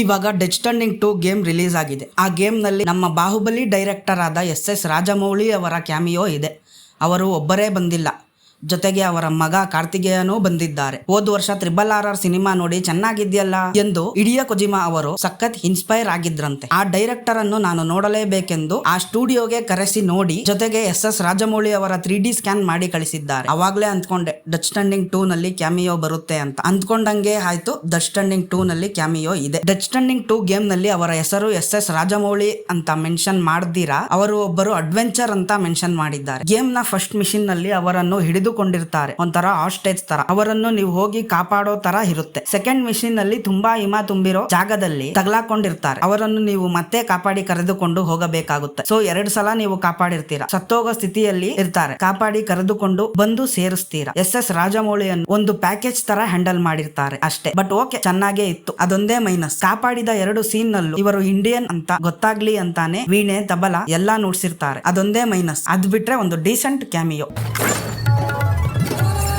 ಇವಾಗ death standing 2 game release ಆಗಿದೆ. ಆ ಗೇಮ್ ನಲ್ಲಿ ನಮ್ಮ ಬಾಹುಬಲಿ ಡೈರೆಕ್ಟರ್ ಆದ ಎಸ್ ರಾಜಮೌಳಿ ಅವರ ಕ್ಯಾಮಿಯೋ ಇದೆ. ಅವರು ಒಬ್ಬರೇ ಬಂದಿಲ್ಲ, ಜೊತೆಗೆ ಅವರ ಮಗ ಕಾರ್ತಿಕೇಯನೂ ಬಂದಿದ್ದಾರೆ. ಹೋದ ವರ್ಷ RRR ಸಿನಿಮಾ ನೋಡಿ ಚೆನ್ನಾಗಿದ್ಯಲ್ಲ ಎಂದು ಹಿಡಿಯೋ ಕೊಜಿಮಾ ಅವರು ಸಖತ್ ಇನ್ಸ್ಪೈರ್ ಆಗಿದ್ರಂತೆ. ಆ ಡೈರೆಕ್ಟರ್ ಅನ್ನು ನಾನು ನೋಡಲೇಬೇಕೆಂದು ಆ ಸ್ಟುಡಿಯೋಗೆ ಕರೆಸಿ ನೋಡಿ, ಜೊತೆಗೆ ಎಸ್ ರಾಜಮೌಳಿ ಅವರ 3D ಸ್ಕ್ಯಾನ್ ಮಾಡಿ ಕಳಿಸಿದ್ದಾರೆ. ಅವಾಗ್ಲೇ ಅಂದ್ಕೊಂಡೆ ಡೆತ್ ಸ್ಟ್ಯಾಂಡಿಂಗ್ 2 ನಲ್ಲಿ ಕ್ಯಾಮಿಯೋ ಬರುತ್ತೆ ಅಂತ. ಅಂದ್ಕೊಂಡಂಗೆ ಆಯ್ತು, ಡೆತ್ ಸ್ಟ್ಯಾಂಡಿಂಗ್ 2 ನಲ್ಲಿ ಕ್ಯಾಮಿಯೋ ಇದೆ. ಡೆತ್ ಸ್ಟ್ಯಾಂಡಿಂಗ್ 2 ಗೇಮ್ ನಲ್ಲಿ ಅವರ ಹೆಸರು ಎಸ್ ರಾಜಮೌಳಿ ಅಂತ ಮೆನ್ಷನ್ ಮಾಡ್ದಿರಾ, ಅವರು ಒಬ್ಬರು ಅಡ್ವೆಂಚರ್ ಅಂತ ಮೆನ್ಷನ್ ಮಾಡಿದ್ದಾರೆ. ಗೇಮ್ ನ ಫಸ್ಟ್ ಮಿಷನ್ ನಲ್ಲಿ ಅವರನ್ನು ಹಿಡಿದುಕೊಂಡಿರ್ತಾರೆ, ಒಂಥರ ಹಾಸ್ಟೇಜ್ ತರ. ಅವರನ್ನು ನೀವು ಹೋಗಿ ಕಾಪಾಡೋ ತರ ಇರುತ್ತೆ. ಸೆಕೆಂಡ್ ಮಿಷನ್ ನಲ್ಲಿ ತುಂಬಾ ಹಿಮ ತುಂಬಿರೋ ಜಾಗದಲ್ಲಿ ತಗಲಾಕೊಂಡಿರ್ತಾರೆ, ಅವರನ್ನು ನೀವು ಮತ್ತೆ ಕಾಪಾಡಿ ಕರೆದುಕೊಂಡು ಹೋಗಬೇಕಾಗುತ್ತೆ. ಸೊ 2 ಸಲ ನೀವು ಕಾಪಾಡಿರ್ತೀರಾ, ಸತ್ತೋಗೋ ಸ್ಥಿತಿಯಲ್ಲಿ ಇರ್ತಾರೆ, ಕಾಪಾಡಿ ಕರೆದುಕೊಂಡು ಬಂದು ಸೇರಿಸ್ತೀರಾ. ಎಸ್ ರಾಜಮೌಳಿಯನ್ನು ಒಂದು ಪ್ಯಾಕೇಜ್ ತರ ಹ್ಯಾಂಡಲ್ ಮಾಡಿರ್ತಾರೆ ಅಷ್ಟೇ. ಬಟ್ ಓಕೆ, ಚೆನ್ನಾಗೇ ಇತ್ತು. ಅದೊಂದೇ ಮೈನಸ್, ಕಾಪಾಡಿದ 2 ಸೀನ್ ನಲ್ಲೂ ಇವರು ಇಂಡಿಯನ್ ಅಂತ ಗೊತ್ತಾಗ್ಲಿ ಅಂತಾನೆ ವೀಣೆ ತಬಲಾ ಎಲ್ಲಾ ನುಡ್ಸಿರ್ತಾರೆ. ಅದೊಂದೇ ಮೈನಸ್. ಅದ್ ಬಿಟ್ರೆ ಒಂದು ಡೀಸೆಂಟ್ ಕ್ಯಾಮಿಯೋ.